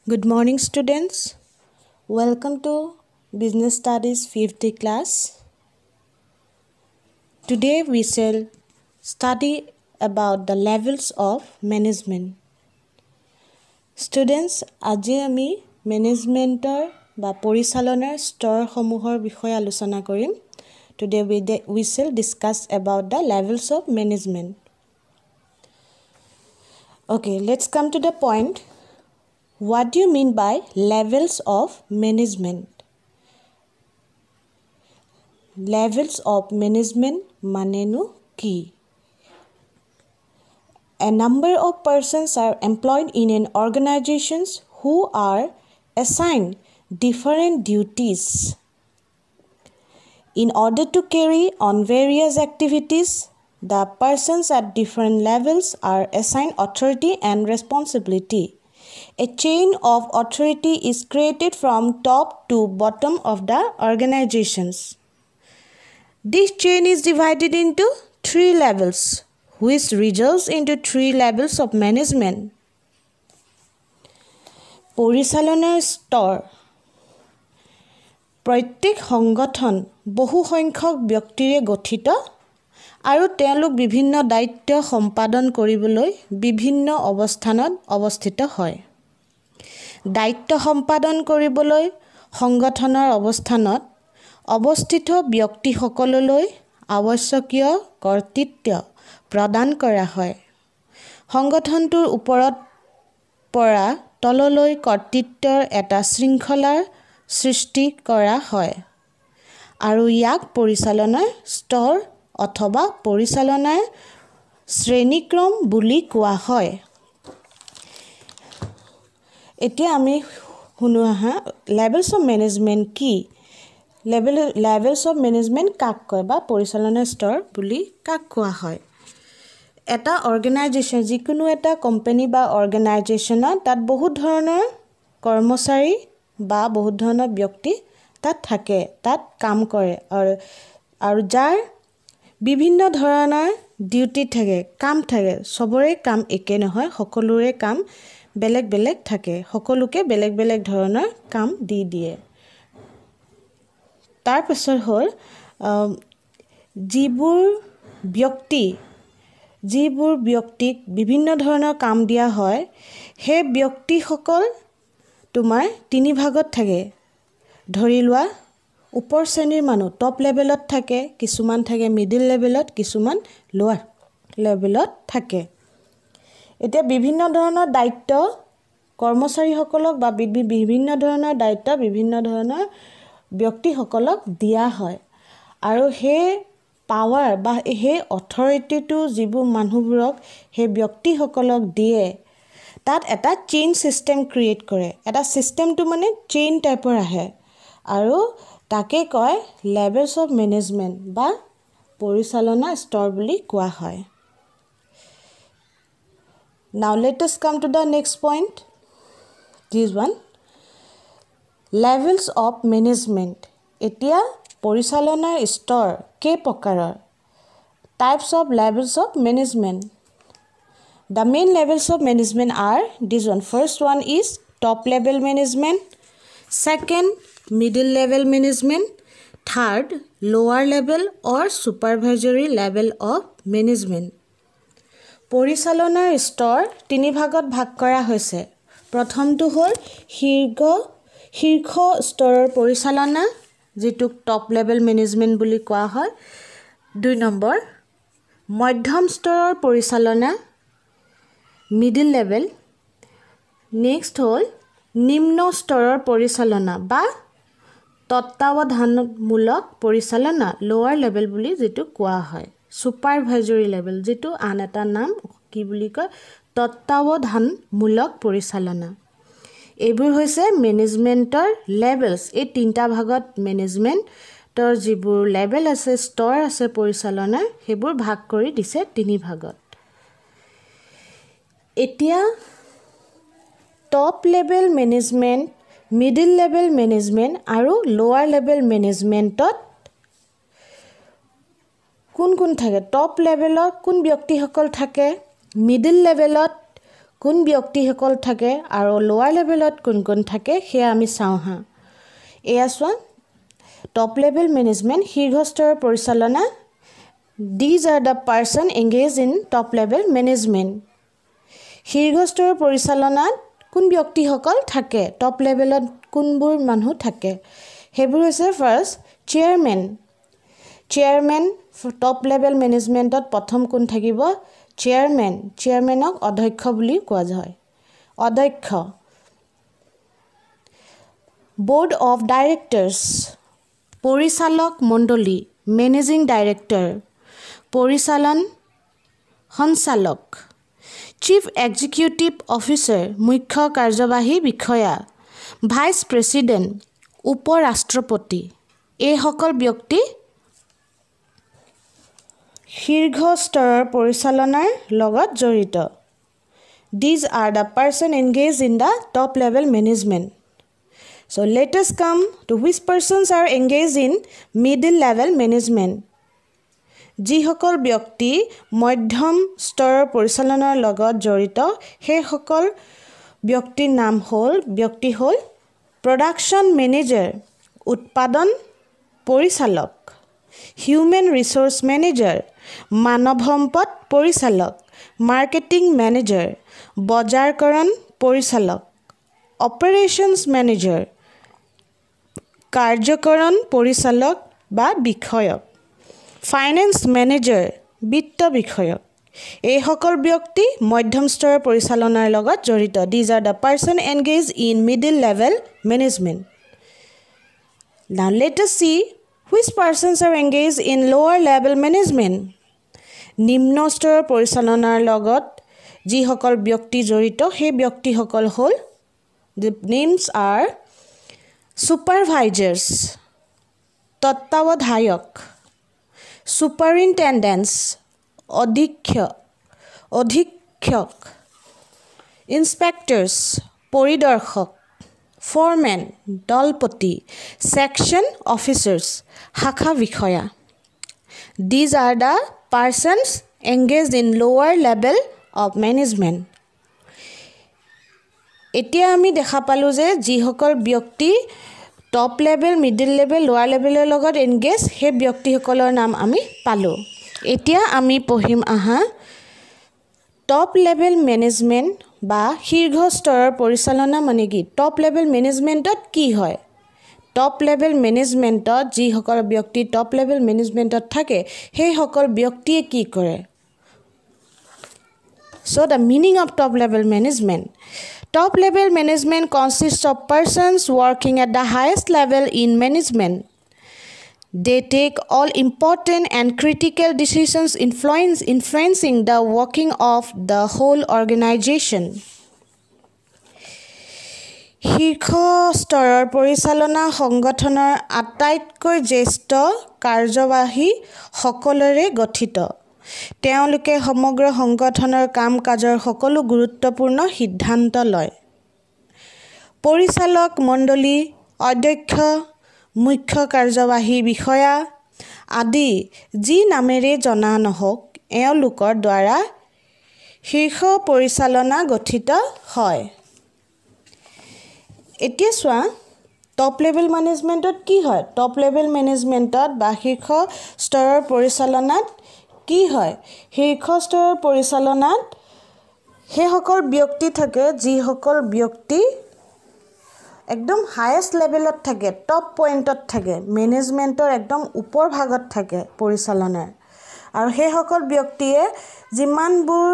Good morning, students. Welcome to Business Studies 5th class. Today we shall study about the levels of management. Students, আজি আমি মেনেজমেন্টৰ বা পৰিচালনাৰ স্তৰসমূহৰ বিষয়ে আলোচনা কৰিম. Today we shall discuss about the levels of management. Okay, let's come to the point. What do you mean by levels of management? Levels of management manenu ki? A number of persons are employed in an organization who are assigned different duties. In order to carry on various activities, the persons at different levels are assigned authority and responsibility. A chain of authority is created from top to bottom of the organizations. This chain is divided into 3 levels, which results into 3 levels of management. পৰিচালনাৰ স্তৰ প্ৰত্যেক সংগঠন বহু সংখ্যক ব্যক্তিৰে গঠিত আৰু তেওঁলোক বিভিন্ন দায়িত্ব সম্পাদন কৰিবলৈ বিভিন্ন অৱস্থানত অৱস্থিত হয়। দায়িত্ব সম্পাদন কৰিবলৈ সংগঠনৰ অৱস্থানত অৱস্থিত ব্যক্তিসকললৈ আৱশ্যকীয় কৰ্তৃত্ব প্ৰদান কৰা হয়। সংগঠনটোৰ ওপৰত পৰা তললৈ কৰ্তৃত্বৰ এটা শৃংখলাৰ সৃষ্টি কৰা হয় আৰু ইয়াক পৰিচালনাৰ স্তৰ অথবা পৰিচালনাৰ শ্ৰেণীক্ৰম বুলি কোৱা হয়। এতিয়া আমি শুনো আহা লেভেলছ অফ মেনেজমেন্ট কি? লেভেলছ অফ মেনেজমেন্ট কাক কয় বা পৰিচালনাৰ স্তৰ বুলি কাক কোৱা হয়? এটা অৰ্গেনাইজেশ্যন যিকোনো এটা কোম্পানী বা অৰ্গেনাইজেশ্যনত তাত বহুত ধৰণৰ কৰ্মচাৰী বা বহুত ধৰণৰ ব্যক্তি তাত থাকে, তাত কাম কৰে আৰু যাৰ বিভিন্ন ধৰণৰ ডিউটি থাকে, কাম থাকে। সবৰে কাম একে নহয়, সকলোৰে কাম বেলেগ বেলেগ থাকে, সকলোকে বেলেগ বেলেগ ধৰণৰ কাম দি দিয়ে। তাৰ পিছত হ'ল যিবোৰ ব্যক্তিক বিভিন্ন ধৰণৰ কাম দিয়া হয়, সেই ব্যক্তিসকল তোমাৰ 3 ভাগত থাকে। ধৰি লোৱা ওপৰ শ্ৰেণীৰ মানুহ টপ লেভেলত থাকে, কিছুমান থাকে মিডল লেভেলত, কিছুমান লোৱাৰ লেভেলত থাকে। এতিয়া বিভিন্ন ধৰণৰ দায়িত্ব কৰ্মচাৰীসকলক বা বিভিন্ন ধৰণৰ দায়িত্ব বিভিন্ন ধৰণৰ ব্যক্তিসকলক দিয়া হয় আৰু সেই পাৱাৰ বা সেই অথৰিটিটো যিবোৰ মানুহবোৰক সেই ব্যক্তিসকলক দিয়ে, তাত এটা চেইন সিস্টেম ক্ৰিয়েট কৰে। এটা সিস্টেমটো মানে চেইন টাইপৰ আহে আৰু তাকে কয় লেভেলছ অফ মেনেজমেন্ট বা পৰিচালনা স্তৰ বুলি কোৱা হয়। Now let us come to the next point. This one. Levels of management. এতিয়া পৰিচালনাৰ স্তৰ কেই প্ৰকাৰৰ? Types of levels of management. The main levels of management are this one. First one is top level management. Second, middle level management. Third, lower level or supervisory level of management. পৰিচালনাৰ স্তৰ 3 ভাগত ভাগ কৰা হৈছে। প্ৰথমটো হ'ল শীৰ্ষ স্তৰৰ পৰিচালনা, যিটো টপ লেভেল মেনেজমেন্ট বুলি কোৱা হয়। 2 নম্বৰ মধ্যম স্তৰৰ পৰিচালনা, মিডল লেভেল। নেক্সট হ'ল নিম্ন স্তৰৰ পৰিচালনা বা তত্ত্বাৱধানমূলক পৰিচালনা, লোৱাৰ লেভেল বুলি যিটো কোৱা হয়। সুপাৰভাইজৰি লেভেল, যিটো আন এটা নাম কি বুলি কয়, তত্ত্বাৱধানমূলক পৰিচালনা। এইবোৰ হৈছে মেনেজমেন্টৰ লেভেলছ। এই 3টা ভাগত মেনেজমেন্টৰ যিবোৰ লেভেল আছে, স্তৰ আছে পৰিচালনাৰ, সেইবোৰ ভাগ কৰি দিছে 3 ভাগত। এতিয়া top level management, middle level management আৰু লোৱাৰ লেভেল মেনেজমেন্টত কোন থাকে? টপ লেভেলত কোন ব্যক্তিসকল থাকে? মিডল লেভেলত কোন ব্যক্তিসকল থাকে আৰু লোৱাৰ লেভেলত কোন কোন থাকে সেয়া আমি চাওঁ হা এয়া চোৱা টপ লেভেল মেনেজমেণ্ট শীৰ্ষস্তৰৰ পৰিচালনা These are the person engaged in top level management শীৰ্ষস্তৰৰ পৰিচালনাত কোন ব্যক্তিসকল থাকে টপ লেভেলত কোনবোৰ মানুহ থাকে হেবোৰ হৈছে ফাৰ্ষ্ট চেয়াৰমেন টপ লেভেল মেনেজমেণ্টত প্ৰথম কোন থাকিব চেয়াৰমেনক অধ্যক্ষ বুলি কোৱা যায় অধ্যক্ষ board of directors পৰিচালক মণ্ডলী মেনেজিং ডাইৰেক্টৰ পৰিচালন সঞ্চালক চিফ এক্সিকিউটিভ অফিচাৰ মুখ্য কাৰ্যবাহী বিষয়া ভাইচ প্ৰেছিডেণ্ট উপৰাষ্ট্ৰপতি এই সকল ব্যক্তি শীৰ্ষস্তৰৰ পৰিচালনাৰ লগত জড়িত These are the person engaged in the top level management So let us come to which persons are engaged in middle level management যিসকল ব্যক্তি মধ্যম স্তৰৰ পৰিচালনাৰ লগত জড়িত সেই সকল ব্যক্তিৰ নাম ব্যক্তি হ'ল প্ৰডাকশ্যন মেনেজাৰ উৎপাদন পৰিচালক হিউমেন ৰিসোৰ্স মেনেজাৰ মানৱ সম্পদ পৰিচালক মাৰ্কেটিং মেনেজাৰ বজাৰকৰণ পৰিচালক অপাৰেশনছ মেনেজাৰ কাৰ্যকৰণ পৰিচালক বা বিষয়ক ফাইনেন্স মেনেজাৰ বিত্ত বিষয়ক এই সকল ব্যক্তি মধ্যম স্তৰৰ পৰিচালনাৰ লগত জড়িত These are the person engaged in middle level management Now let us see which persons are engaged in lower level management নিম্ন স্তৰৰ পৰিচালনাৰ লগত যিসকল ব্যক্তি জড়িত সেই ব্যক্তিসকল হ'ল The names are supervisors তত্ত্বাৱধায়ক superintendents অধীক্ষক inspectors পৰিদৰ্শক foreman দলপতি section officers শাখা বিষয়া These are the persons engaged in lower level of management এতিয়া আমি দেখা পালো যে যিসকল ব্যক্তি টপ লেভেল মিডল লেভেল লোৱাৰ লেভেলৰ লগত এনগেজ হে ব্যক্তিসকলৰ নাম আমি পালো এতিয়া আমি পঢ়িম আহা টপ লেভেল মেনেজমেন্ট বা শীৰ্ষ স্তৰৰ পৰিচালনা মানে কি টপ লেভেল মেনেজমেন্টত কি হয় টপ লেভেল মেনেজমেন্টত যিসকল ব্যক্তি টপ লেভেল মেনেজমেন্টত থাকে সেই সকল ব্যক্তিয়ে কি কৰে So the meaning of top level management Top level management consists of persons working at the highest level in management. They take all important and critical decisions influencing the working of the whole organization. শীৰ্ষ স্তৰৰ পৰিচালনা সংগঠনৰ আটাইতকৈ জ্যেষ্ঠ কাৰ্যবাহী সকলৰে গঠিত তেওঁলোকে সমগ্ৰ সংগঠনৰ কাম কাজৰ সকলো গুৰুত্বপূৰ্ণ সিদ্ধান্ত লয় পৰিচালক মণ্ডলী অধ্যক্ষ মুখ্য কাৰ্যবাহী বিষয়া আদি যি নামেৰে জনা নহওক এওঁলোকৰ দ্বাৰা শীৰ্ষ পৰিচালনা গঠিত হয় এতিয়া চোৱা টপ লেভেল মেনেজমেন্টত কি হয় টপ লেভেল মেনেজমেন্টত বা শীৰ্ষ স্তৰৰ পৰিচালনাত কি হয় শীৰ্ষ স্তৰৰ পৰিচালনাত হে সকল ব্যক্তি থাকে যি সকল ব্যক্তি একদম হাইয়েষ্ট লেভেলত থাকে টপ পইণ্টত থাকে মেনেজমেন্টৰ একদম ওপৰ ভাগত থাকে পৰিচালনাৰ আৰু হে সকল ব্যক্তিয়ে যিমানবোৰ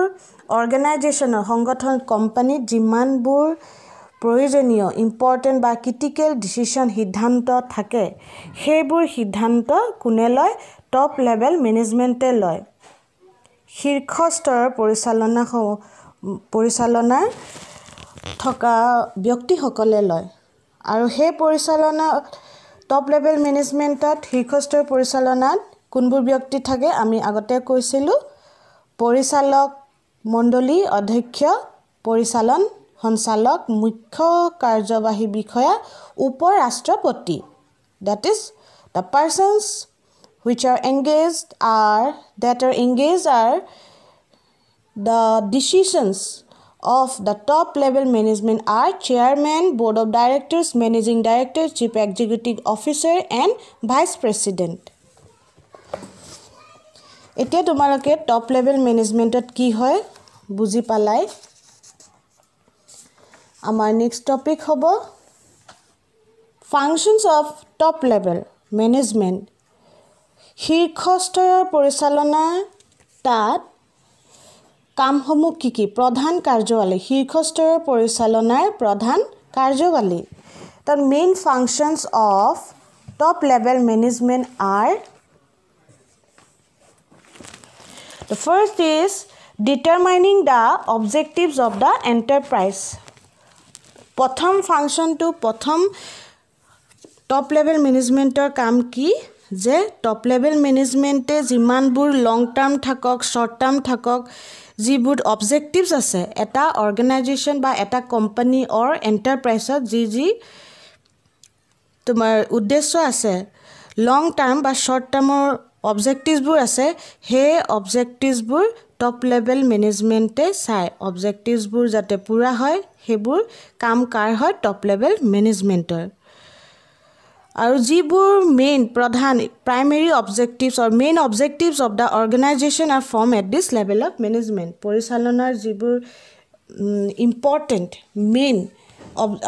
অৰ্গানাইজেচনৰ সংগঠন কোম্পানীত যিমানবোৰ প্ৰয়োজনীয় ইম্পৰ্টেন্ট বা ক্ৰিটিকেল ডিসিশন সিদ্ধান্ত থাকে সেইবোৰ সিদ্ধান্ত কোনে লয় টপ লেভেল মেনেজমেন্টে লয় শীৰ্ষ স্তৰৰ পৰিচালনা থকা ব্যক্তিসকলে লয় আৰু সেই পৰিচালনা টপ লেভেল মেনেজমেন্টত শীৰ্ষ স্তৰৰ পৰিচালনাত কোনবোৰ ব্যক্তি থাকে আমি আগতে কৈছিলো পৰিচালক মণ্ডলী অধ্যক্ষ পৰিচালন সঞ্চালক মুখ্য কাৰ্যবাহী বিষয়া উপৰাষ্ট্ৰপতি that is the persons which are engaged are the decisions of the top level management are chairman, board of directors, managing director, chief executive officer and vice president. এতিয়া তোমালোকে টপ লেভেল মেনেজমেন্টত কি হয় বুজি পালাই আমাৰ নেক্সট টপিক হ'ব functions of top level management শীৰ্ষ স্তৰৰ পৰিচালনা তাত কামসমূহ কি প্ৰধান কাৰ্যৱালী শীৰ্ষ স্তৰৰ পৰিচালনাৰ প্ৰধান কাৰ্যৱালী The main functions of top level management are the first is determining the objectives of the enterprise. প্ৰথম function to প্ৰথম top level managementor কাম কি যে top level managemente জিমানবোৰ long term থাকক short term থাকক যিবোৰ objectives আছে এটা organization বা এটা company or enterprise যি তোমাৰ উদ্দেশ্য আছে লং টাৰ্ম বা শৰ্ট টাৰ্মৰ অবজেক্টিভছবোৰ আছে হে অবজেক্টিভছবোৰ টপ লেভেল মেনেজমেন্টে চাই অবজেক্টিভছবোৰ যাতে পুৰা হয় হেবোৰ কাম কাৰ হয় টপ লেভেল মেনেজমেন্টৰ আৰু যিবোৰ মেইন প্ৰধান primary objectives or main objectives of the organisation are form at this level of management পৰিচালনাৰ যিবোৰ ইম্পৰ্টেন্ট মেইন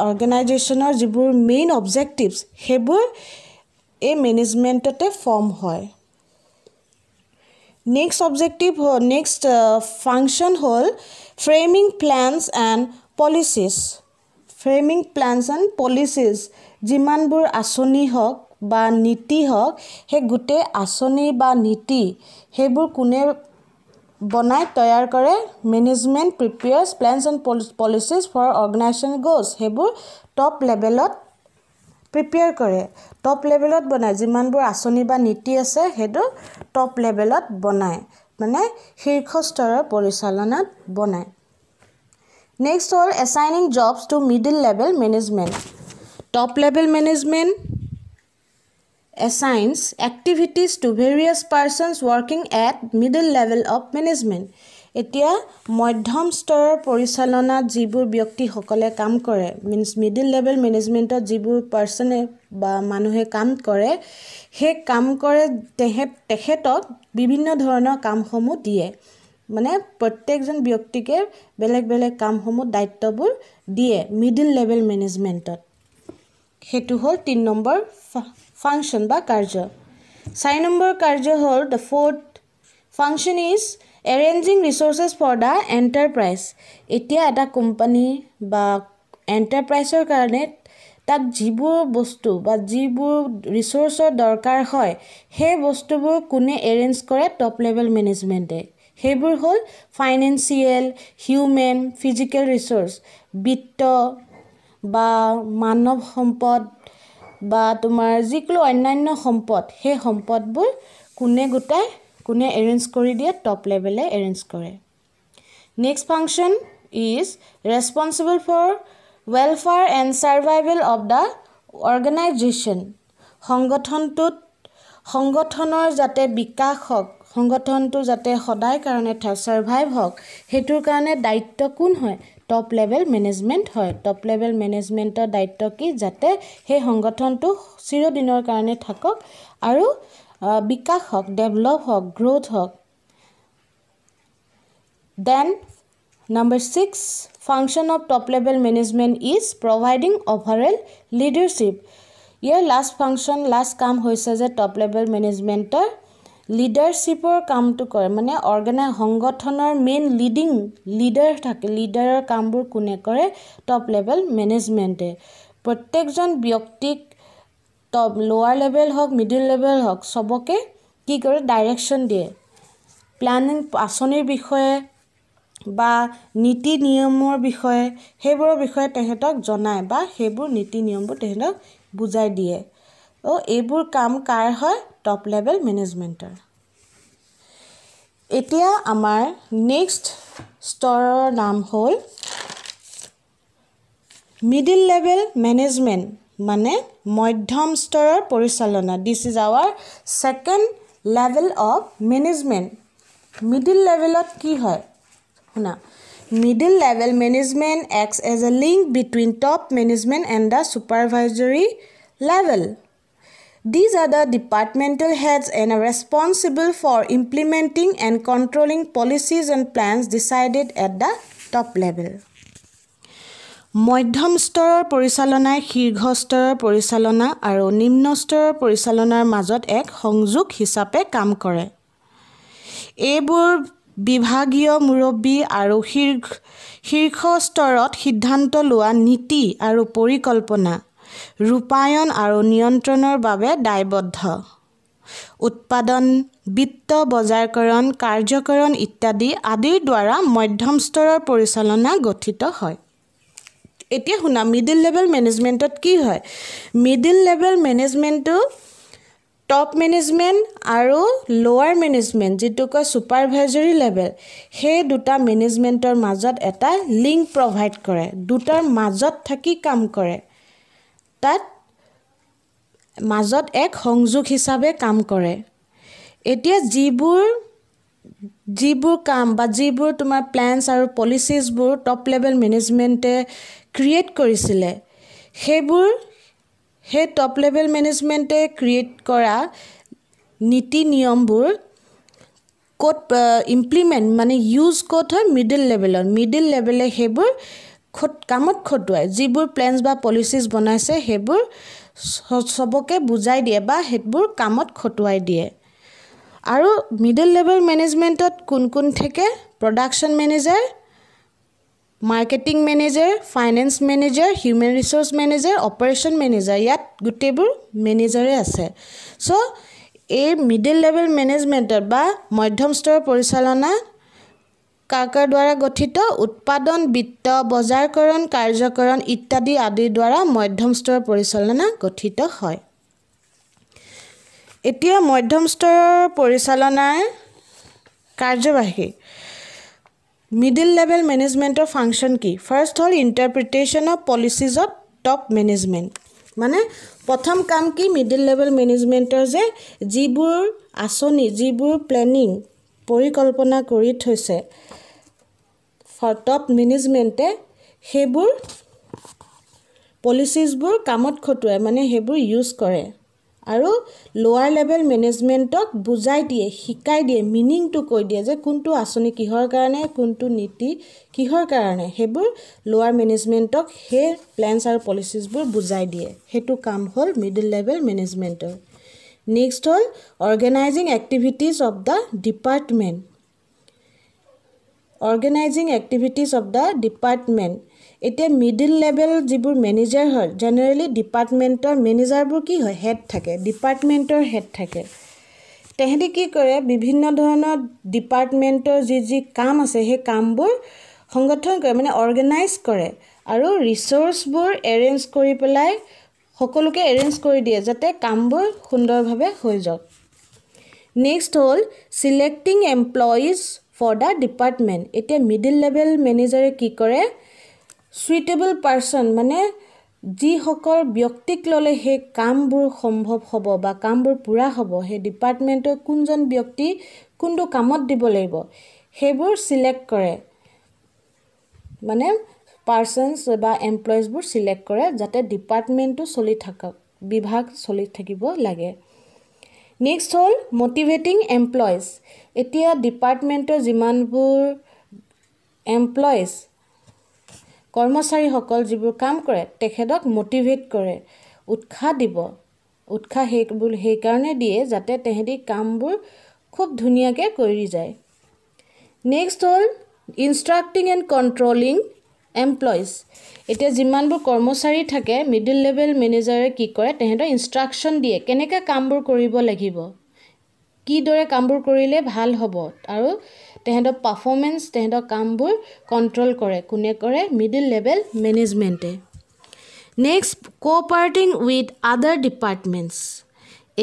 অৰ্গেনাইজেশ্যনৰ যিবোৰ মেইন অবজেক্টিভছ হেবোৰ এই মেনেজমেন্টতে ফৰ্ম হয় next objective next function hall framing প্ল্যানছ and policies framing প্ল্যানছ and policies যিমানবোৰ আঁচনি হওক বা নীতি হওক হে গোটেই আঁচনি বা নীতি হেবোৰ কোনে বনাই তৈয়াৰ কৰে management প্ৰিপেয়াৰ্স প্ল্যানছ and policies for organisation goes হেবোৰ top লেভেলত প্ৰিপেয়াৰ কৰে টপ লেভেলত বনায় যিমানবোৰ আঁচনি বা নীতি আছে হেটো টপ লেভেলত বনায় মানে শীৰ্ষ স্তৰৰ পৰিচালনাত বনায় next hall assigning jobs to middle level management top level management assigns activities to various persons working at middle level of management এতিয়া মধ্যম স্তৰৰ পৰিচালনাত যিবোৰ ব্যক্তি সকলে কাম কৰে মিন্স মিডল লেভেল মেনেজমেন্টত যিবোৰ পাৰ্সনে বা মানুহে কাম কৰে হে কাম কৰে তেখেতক বিভিন্ন ধৰণৰ কামসমূহ দিয়ে মানে প্ৰত্যেকজন ব্যক্তিকে বেলেগ বেলেগ কামসমূহ দায়িত্ববোৰ দিয়ে মিডল লেভেল মেনেজমেন্টত হেতু হল 3 নম্বৰ ফাংচন বা কাৰ্য 4 নম্বৰ কাৰ্য হল the fourth function is arranging resources for the enterprise এতিয়া এটা কোম্পানী বা এন্টাৰপ্ৰাইজৰ কাৰণে তাক যিবোৰ বস্তু বা যিবোৰ ৰিসোৰ্সৰ দৰকাৰ হয় হে বস্তুবোৰ কোনে এৰেঞ্জ কৰে টপ লেভেল মেনেজমেন্টে হেবোৰ হল ফাইনান্সিয়েল হিউম্যান ফিজিক্যাল ৰিসোৰ্স বিত্ত বা মানৱ সম্পদ বা তোমাৰ যিকোনো অন্যান্য সম্পদ হে সম্পদবোৰ কোনে গোটাই কোনে এৰেঞ্জ কৰি দিয়ে টপ লেভেলে এৰেঞ্জ কৰে next function is ৰেসপন্সিবল for welfare and survival of the organization সংগঠনৰ যাতে বিকাশ হওক সংগঠনটো যাতে সদায় কাৰণে সাৰ্ভাইভ হওক হেতুৰ কাৰণে দায়িত্ব কোন হয় টপ লেভেল মেনেজমেন্ট হয় টপ লেভেল মেনেজমেন্টৰ দায়িত্ব কি যাতে হে সংগঠনটো চিৰদিনৰ কাৰণে থাকক আৰু বিকাশ হওক ডেভেলপ হওক গ্ৰোথ হওক then number 6 function of top level management is providing overall leadership your last function last কাম হৈছে যে top level managementor leadershipৰ কামটো কৰে মানে সংগঠনৰ মেইন লিডিং লিডাৰ থাকে লিডাৰৰ কামবোৰ কোনে কৰে top level managemente প্ৰত্যেকজন ব্যক্তিক টপ লোৱাৰ লেভেল হওক মিডল লেভেল হওক সবকে কি কৰে ডাইৰেকশন দিয়ে প্ল্যানিং আঁচনিৰ বিষয়ে বা নীতি নিয়মৰ বিষয়ে হেবোৰৰ বিষয়ে তেহেতক জনায় বা হেবোৰ নীতি নিয়মবোৰ তেহেতক বুজাই দিয়ে ও এইবোৰ কাম কাৰ হয় টপ লেভেল মেনেজমেন্টৰ এতিয়া আমাৰ নেক্সট স্তৰৰ নাম হল মিডল লেভেল মেনেজমেন্ট মানে মধ্যম স্তৰৰ পৰিচালনা this is our second level of management middle লেভেলত কি হয় শুনা Middle level management acts as a link between top management and the supervisory level. These are the departmental heads and are responsible for implementing and controlling policies and plans decided at the top level. মধ্যম স্তৰৰ পৰিচালনাই শীৰ্ষ স্তৰৰ পৰিচালনা আৰু নিম্ন স্তৰৰ পৰিচালনাৰ মাজত এক সংযোগ হিচাপে কাম কৰে। এইবোৰ বিভাগীয় মুৰব্বী আৰু শীৰ্ষ স্তৰত সিদ্ধান্ত লোৱা নীতি আৰু পৰিকল্পনা ৰূপায়ণ আৰু নিয়ন্ত্ৰণৰ বাবে দায়বদ্ধ। উৎপাদন, বিত্ত বজাৰকৰণ, কাৰ্যকৰণ ইত্যাদি আদিৰ দ্বাৰা মধ্যম স্তৰৰ পৰিচালনা গঠিত হয়। এতিয়া শুনা মিডল লেভেল মেনেজমেণ্টত কি হয়? মিডল লেভেল মেনেজমেণ্টটো টপ মেনেজমেণ্ট আৰু লোৱাৰ মেনেজমেণ্ট যিটো কয় ছুপাৰভাইজৰী লেভেল, সেই দুটা মেনেজমেণ্টৰ মাজত এটা লিংক প্ৰভাইড কৰে, দুটাৰ মাজত থাকি কাম কৰে, তাত মাজত এক সংযোগ হিচাপে কাম কৰে। এতিয়া যিবোৰ কাম বা যিবোৰ তোমাৰ প্লেনছ আৰু পলিচিছবোৰ টপ লেভেল মেনেজমেণ্টে ক্ৰিয়েট কৰিছিলে, সেই টপ লেভেল মেনেজমেণ্টে ক্ৰিয়েট কৰা নীতি নিয়মবোৰ ক'ত ইমপ্লিমেণ্ট মানে ইউজ ক'ত হয়? মিডল লেভেলে সেইবোৰ কামত খটুৱায়। যিবোৰ প্লেনছ বা পলিচিছ বনাইছে সেইবোৰ সবকে বুজাই দিয়ে বা সেইবোৰ কামত খটুৱাই দিয়ে। আৰু মিডল লেভেল মেনেজমেণ্টত কোন থাকে? Production manager, marketing manager, finance manager, human resource manager, operation manager, ইয়াত গোটেইবোৰ মেনেজাৰে আছে। চ' এই মিডল লেভেল মেনেজমেণ্টত বা মধ্যম স্তৰৰ পৰিচালনা কাৰ দ্বাৰা গঠিত? উৎপাদন, বিত্ত, বজাৰকৰণ, কাৰ্যকৰণ ইত্যাদি আদিৰ দ্বাৰা মধ্যম স্তৰৰ পৰিচালনা গঠিত হয়। এতিয়া মধ্যম স্তৰৰ পৰিচালনাৰ কাৰ্যবাহী মিডল লেভেল মেনেজমেণ্টৰ ফাংচন কি? ফাৰ্ষ্ট হ'ল interpretation of policies of top management. মানে প্ৰথম কাম কি মিডল লেভেল মেনেজমেণ্টৰ যে যিবোৰ আঁচনি, যিবোৰ প্লেনিং পৰিকল্পনা কৰি থৈছে টপ মেনেজমেণ্টে, সেইবোৰ পলিচিছবোৰ কামত খটুৱায়, মানে সেইবোৰ ইউজ কৰে আৰু লোৱাৰ লেভেল মেনেজমেণ্টক বুজাই দিয়ে, শিকাই দিয়ে, মিনিংটো কৈ দিয়ে যে কোনটো আঁচনি কিহৰ কাৰণে, কোনটো নীতি কিহৰ কাৰণে, সেইবোৰ লোৱাৰ মেনেজমেণ্টক সেই প্লেনছ আৰু পলিচিছবোৰ বুজাই দিয়ে। সেইটো কাম হ'ল মিডল লেভেল মেনেজমেণ্টৰ। নেক্সট হ'ল organising activities of the department. এতিয়া মিডল লেভেল যিবোৰ মেনেজাৰ হয়, জেনেৰেলি ডিপাৰ্টমেণ্টৰ মেনেজাৰবোৰ কি হয়? হেড থাকে, ডিপাৰ্টমেণ্টৰ হেড থাকে। তেহেঁতি কি কৰে? বিভিন্ন ধৰণৰ ডিপাৰ্টমেণ্টৰ যি কাম আছে সেই কামবোৰ সংগঠন কৰে, মানে অৰ্গেনাইজ কৰে আৰু ৰিচোৰ্চবোৰ এৰেঞ্জ কৰি পেলাই সকলোকে এৰেঞ্জ কৰি দিয়ে যাতে কামবোৰ সুন্দৰভাৱে হৈ যাওক। নেক্সট হ'ল চিলেক্টিং এমপ্লয়িজ ফৰ দ্য ডিপাৰ্টমেণ্ট। এতিয়া মিডল লেভেল মেনেজাৰে কি কৰে? সুইটেবল পাৰ্চন, মানে যিসকল ব্যক্তিক ল'লে সেই কামবোৰ সম্ভৱ হ'ব বা কামবোৰ পূৰা হ'ব, সেই ডিপাৰ্টমেণ্টৰ কোনজন ব্যক্তি কোনটো কামত দিব লাগিব সেইবোৰ চিলেক্ট কৰে, মানে পাৰ্চনছ বা এমপ্লয়িজবোৰ চিলেক্ট কৰে যাতে ডিপাৰ্টমেণ্টটো চলি থাকক, বিভাগ চলি থাকিব লাগে। নেক্সট হ'ল মটিভেটিং এমপ্লয়িজ। এতিয়া ডিপাৰ্টমেণ্টৰ যিমানবোৰ এমপ্লয়িজ কৰ্মচাৰীসকল যিবোৰ কাম কৰে তেখেতক মটিভেট কৰে, উৎসাহ দিব, উৎসাহ সেইকাৰণে দিয়ে যাতে তেহেঁতি কামবোৰ খুব ধুনীয়াকৈ কৰি যায়। নেক্সট হ'ল ইনষ্ট্ৰাক্টিং এণ্ড কণ্ট্ৰলিং এমপ্লয়িজ। এতিয়া যিমানবোৰ কৰ্মচাৰী থাকে মিডল লেভেল মেনেজাৰে কি কৰে? তেহেঁতক ইনষ্ট্ৰাকশ্যন দিয়ে কেনেকৈ কামবোৰ কৰিব লাগিব, কিদৰে কামবোৰ কৰিলে ভাল হ'ব, আৰু তেহেঁতৰ পাৰফৰ্মেঞ্চ, তেহেঁতৰ কামবোৰ কণ্ট্ৰল কৰে। কোনে কৰে? Middle level মেনেজমেণ্টে। নেক্সট কোঅপাৰেটিং উইথ আদাৰ ডিপাৰ্টমেণ্টছ।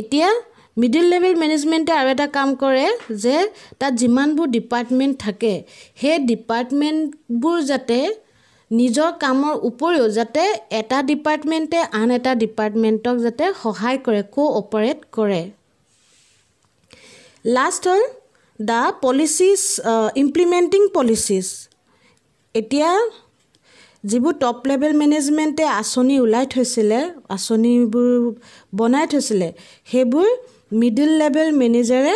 এতিয়া মিডল লেভেল মেনেজমেণ্টে আৰু এটা কাম কৰে যে তাত যিমানবোৰ ডিপাৰ্টমেণ্ট থাকে সেই ডিপাৰ্টমেণ্টবোৰ যাতে নিজৰ কামৰ উপৰিও যাতে এটা ডিপাৰ্টমেণ্টে আন এটা ডিপাৰ্টমেণ্টক যাতে সহায় কৰে, কোঅপাৰেট কৰে। লাষ্ট হ'ল দ্য পলিচিজ, ইমপ্লিমেণ্টিং পলিচিজ। এতিয়া যিবোৰ টপ লেভেল মেনেজমেণ্টে আঁচনি ওলাই থৈছিলে আঁচনিবোৰ বনাই থৈছিলে সেইবোৰ মিডল লেভেল মেনেজাৰে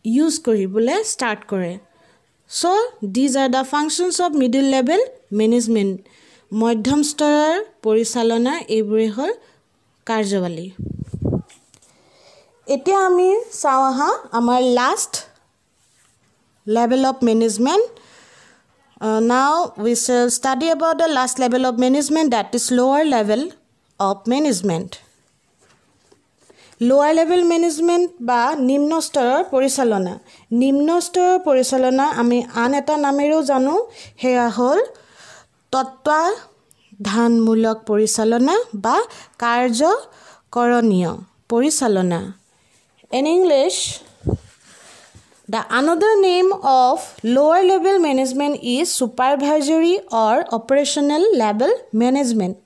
ইউজ কৰিবলৈ ষ্টাৰ্ট কৰে so these are the functions of middle level management মধ্যম স্তৰৰ পৰিচালনা এইবোৰে হ'ল কাৰ্যৱালী এতিয়া আমি চাওঁ আহা আমাৰ last level of management now we shall study about the last level of management that is lower level of management lower level management বা নিম্ন স্তৰৰ পৰিচালনা আমি আন এটা নামেৰেও জানো হেয়া হ'ল তত্ত্বাধানমূলক পৰিচালনা বা কাৰ্যকৰণীয় পৰিচালনা in English the another name of lower level management is supervisory or operational level management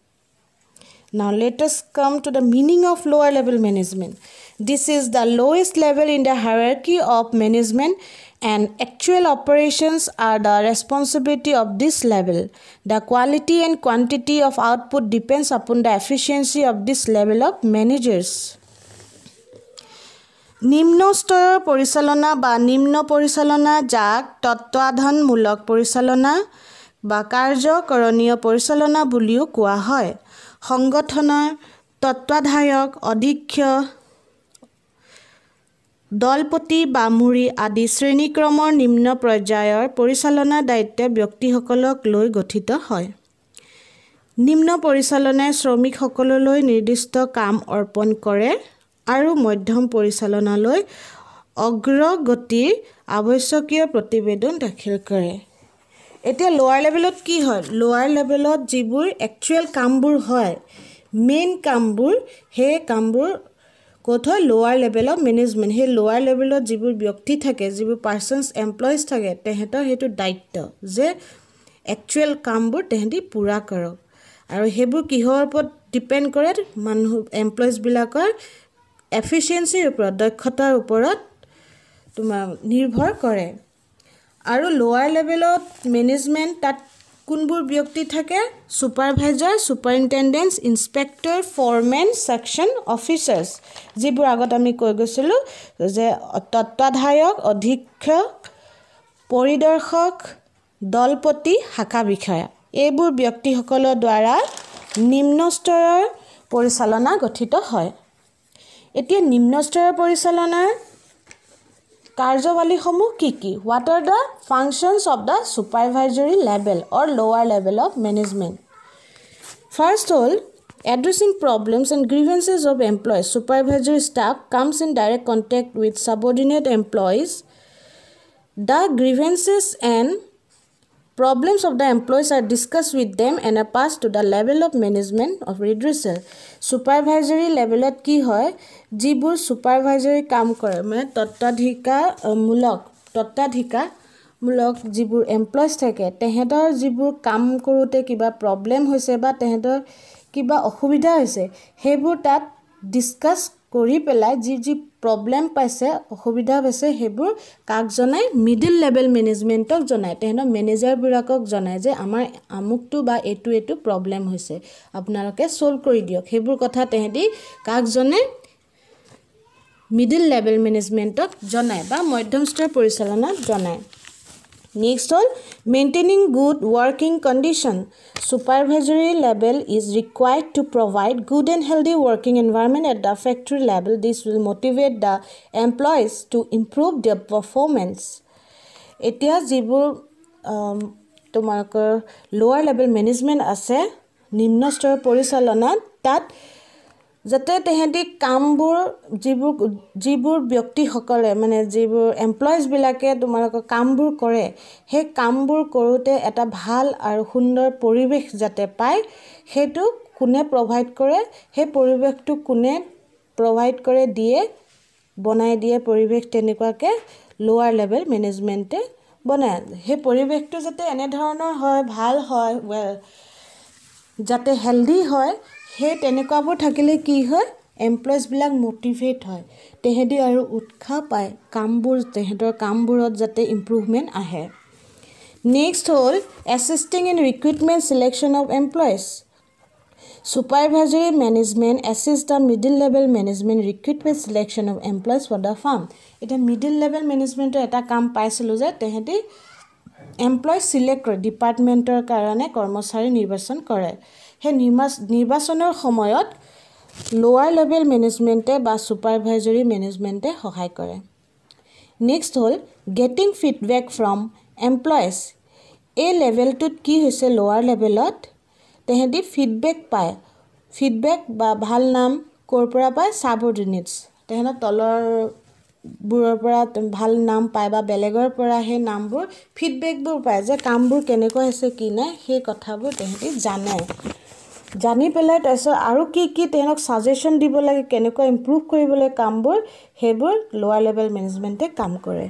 now let us come to the meaning of lower level management this is the lowest level in the hierarchy of management and actual operations are the responsibility of this level the quality and quantity of output depends upon the efficiency of this level of managers নিম্ন স্তৰৰ পৰিচালনা বা নিম্ন পৰিচালনা যাক তত্ত্বাধানমূলক পৰিচালনা বা কাৰ্যকৰণীয় পৰিচালনা বুলিও কোৱা হয় সংগঠনৰ তত্ত্বাধায়ক অধীক্ষক দলপতি বা মুৰি আদি শ্ৰেণীক্ৰমৰ নিম্ন পৰ্যায়ৰ পৰিচালনা দায়িত্ব ব্যক্তিসকলক লৈ গঠিত হয় নিম্ন পৰিচালনাই শ্ৰমিকসকললৈ নিৰ্দিষ্ট কাম অৰ্পণ কৰে আৰু মধ্যম পৰিচালনালৈ অগ্ৰগতিৰ আৱশ্যকীয় প্ৰতিবেদন দাখিল কৰে এতিয়া লোৱাৰ লেভেলত কি হয় লোৱাৰ লেভেলত যিবোৰ একচুৱেল কামবোৰ হয় মেইন কামবোৰ হে কামবোৰ কোট হয় লোৱাৰ লেভেল অফ মেনেজমেন্ট হে লোৱাৰ লেভেলত যিবোৰ ব্যক্তি থাকে যিবোৰ পাৰ্সনস এমপ্লয়িজ থাকে তেহেতৰ হেতু দায়িত্ব যে একচুৱেল কামবোৰ তেহেঁতি পুৰা কৰক আৰু হেবোৰ কিহৰ ওপৰত ডিপেন্ড কৰে মানুহ এমপ্লয়িজ বিলাকৰ এফিচিয়েন্সিৰ ওপৰত দক্ষতাৰ ওপৰত তোমাৰ নিৰ্ভৰ কৰে আৰু লোৱাৰ লেভেলত মেনেজমেন্ট তাত কোনবোৰ ব্যক্তি থাকে সুপাৰভাইজাৰ সুপাৰিনটেন্ডেন্ট ইনস্পেক্টৰ ফৰমেন সেকশন অফিচাৰ্স যিবোৰ আগত আমি কৈ গৈছিলো যে তত্ত্বাধায়ক অধীক্ষক পৰিদৰ্শক দলপতি শাখা বিষয়া এইবোৰ ব্যক্তিসকলৰ দ্বাৰা নিম্ন স্তৰৰ পৰিচালনা গঠিত হয় এতিয়া নিম্ন স্তৰৰ পৰিচালনাৰ কাৰ্যৱালীসমূহ কি what are the functions of the supervisory level or lower level of management first all addressing problems and grievances of employees supervisory staff comes in direct contact with subordinate employees the grievances and problems of the employees are discussed with them and are passed to the level of management of redressal supervisory level at ki hoy jibur supervisory kam kore mane তত্ত্বাধিকাৰমূলক যিবোৰ employees থাকে তেহেঁতৰ যিবোৰ কাম কৰোতে কিবা problem হৈছে বা তেহেঁতৰ কিবা অসুবিধা হৈছে হেবোৰ তাত ডিসকাস কৰি পেলাই যি প্ৰবলেম পাইছে অসুবিধা হৈছে হেবোৰ কাক জনাই মিডল লেভেল মেনেজমেন্টক জনাই তেহেঁতৰ মেনেজাৰ বিলাকক জনাই যে আমাৰ আমুকটো বা এটু প্ৰবলেম হৈছে আপোনালোকে সলভ কৰি দিয়ক হেবোৰ কথা তেহেঁতি কাক জনাই middle level management of janai ba madhyam star porisalona janai next all maintaining good working condition supervisory level is required to provide good and healthy working environment at the factory level this will motivate the employees to improve their performance etia jibur tomarkor lower level management ase nimno star porisalona tat যাতে তেহেঁতি কামবোৰ যিবোৰ ব্যক্তি সকলে মানে যিবোৰ employees বিলাকে তোমালোকৰ কামবোৰ কৰে হে কামবোৰ কৰোতে এটা ভাল আৰু সুন্দৰ পৰিবেশ যাতে পায় হেতু কোনে প্ৰভাইড কৰে হে পৰিবেশটো কোনে প্ৰভাইড কৰে দিয়ে বনাই দিয়ে পৰিবেশ তেনেকুৱাকে লোৱাৰ লেভেল মেনেজমেন্টে বনায় হে পৰিবেশটো যাতে এনে ধৰণৰ হয় ভাল হয় যাতে হেলদি হয় হে তেনেকুৱাবোৰ থাকিলে কি হয় এমপ্লয়িজ বিলাক মোটিভেট হয় তেহেঁতি আৰু উৎসাহ পায় কামবোৰ তেহেঁতৰ কামবোৰত যাতে ইমপ্ৰুভমেন্ট আহে Next whole, assisting in recruitment selection of employees. Supervisory management assists the middle level management recruitment selection of employees for the firm. It a middle level management eta kam paisilo je teheti employee select কৰে ডিপাৰ্টমেণ্টৰ কাৰণে কৰ্মচাৰী নিৰ্বাচন কৰে হে নিৰ্বাচনৰ সময়ত লোৱাৰ লেভেল মেনেজমেন্টে বা সুপাৰভাইজৰি মেনেজমেন্টে সহায় কৰে next hall getting feedback from employees এ লেভেলটোত কি হৈছে লোৱাৰ লেভেলত তেহেদি ফিডবেক পায় ফিডবেক বা ভাল নাম কৰপৰা পায় সাবঅৰ্ডিনেটস তেহেনা তলৰ বুৰৰ পৰা ভাল নাম পায় বা বেলেগৰ পৰা হে নামবোৰ ফিডবেকবোৰ পায় যে কামবোৰ কেনেকৈ হৈছে কি নাই হে কথাবোৰ তেহেদি জানে জানি পেলাই তাৰছত আৰু কি তেনক সাজেশন দিব লাগে কেনেকৈ ইমপ্ৰুভ কৰিবলৈ কামবোৰ হেবোৰ লোৱাৰ লেভেল মেনেজমেন্টে কাম কৰে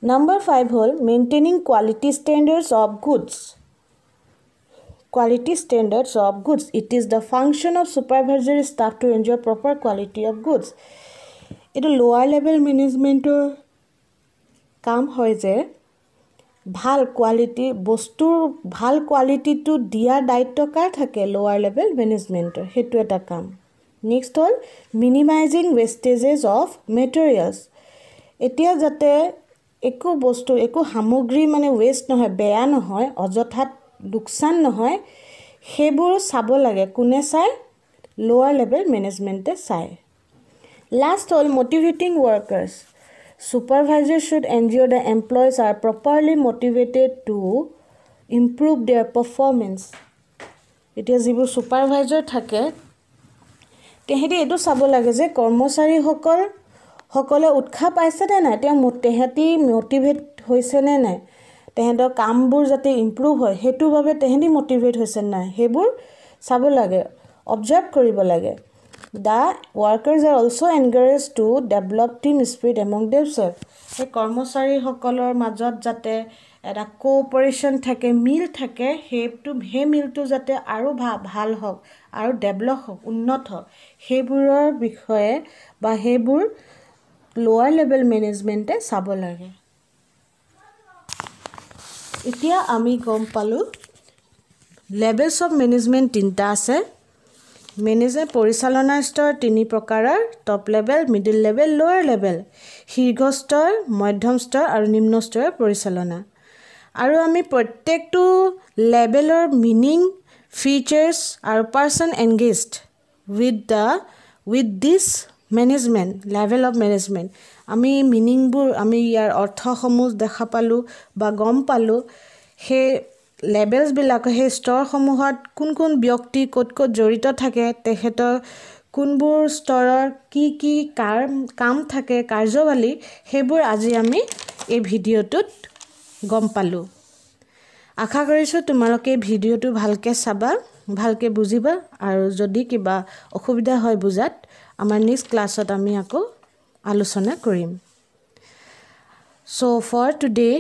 Number 5 hall maintaining quality standards of goods Quality standards of goods it is the function of supervisory staff to ensure proper quality of goods It lower level management কাম হয় যে ভাল কোৱালিটি বস্তুৰ ভাল কোৱালিটিটো দিয়া দায়িত্ব কাৰ থাকে লোৱাৰ লেভেল মেনেজমেন্টৰ হেতু এটা কাম নেক্সট হল মিনিমাইজিং ওয়েষ্টেজেস অফ মেটেৰিয়েলস এতিয়া যাতে একো বস্তু একো সামগ্ৰী মানে ওয়েষ্ট নহয় বেয়া নহয় অযথাত দুকসান নহয় হেবোৰ চাব লাগে কোনে চাই লোৱাৰ লেভেল মেনেজমেন্টে চাই Last all, motivating workers. Supervisors should ensure the employees are properly motivated to improve their performance. It is if supervisor থাকে তেহেতি এটো চাব লাগে যে কৰ্মচাৰী সকলে উৎসাহ পাইছে নে নাই তেহেতি মোটিভেট হৈছে নে নাই তেহেতৰ কামবোৰ যাতে ইমপ্ৰুভ হয় হেতু বাবে তেহেতি মোটিভেট হৈছে নাই হেবোৰ চাব লাগে অবজাৰ্ভ কৰিব লাগে The workers are also encouraged to develop team spirit among themselves. এই কৰ্মচাৰী সকলৰ মাজত যাতে এটা কোঅপাৰেচন থাকে মিল থাকে হে মিলটো যাতে আৰু ভাল হওক আৰু ডেভেলপ হওক উন্নত হওক হেবোৰৰ বিষয়ে বা হেবোৰ লোৱাৰ লেভেল মেনেজমেন্টে চাব লাগে এতিয়া আমি গম পালো লেভেলস অফ মেনেজমেন্ট তিনটা আছে Manager পৰিচালনা স্তৰ তিনি প্ৰকাৰৰ টপ লেভেল মিডল লেভেল লোৱাৰ লেভেল শীৰ্ষ স্তৰ মধ্যম স্তৰ আৰু নিম্ন স্তৰৰ পৰিচালনা আৰু আমি প্ৰত্যেকটো লেভেলৰ মিনিং ফিচাৰ্স আৰু person engaged with this management level of management আমি মিনিংবোৰ আমি ইয়াৰ অৰ্থসমূহ দেখা পালো বা গম পালো হে লেভেলস বিলাক হে স্তৰ সমূহত কোন ব্যক্তি কত জড়িত থাকে তেহেতৰ কোনবোৰ স্তৰৰ কি কাম থাকে কাৰ্যবালী হেবোৰ আজি আমি এই ভিডিওটোত গম পালো আশা কৰিছো তোমালোকে ভিডিওটো ভালকে চাবা ভালকে বুজিবা আৰু যদি কিবা অসুবিধা হয় বুজাত আমাৰ নেক্সট ক্লাছত আমি আকৌ আলোচনা কৰিম So for today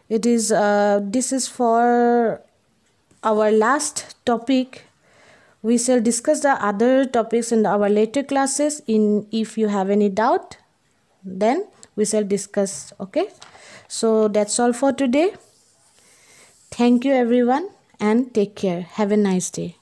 this is for our last topic we shall discuss the other topics in our later classes if you have any doubt then we shall discuss okay so that's all for today thank you everyone and take care have a nice day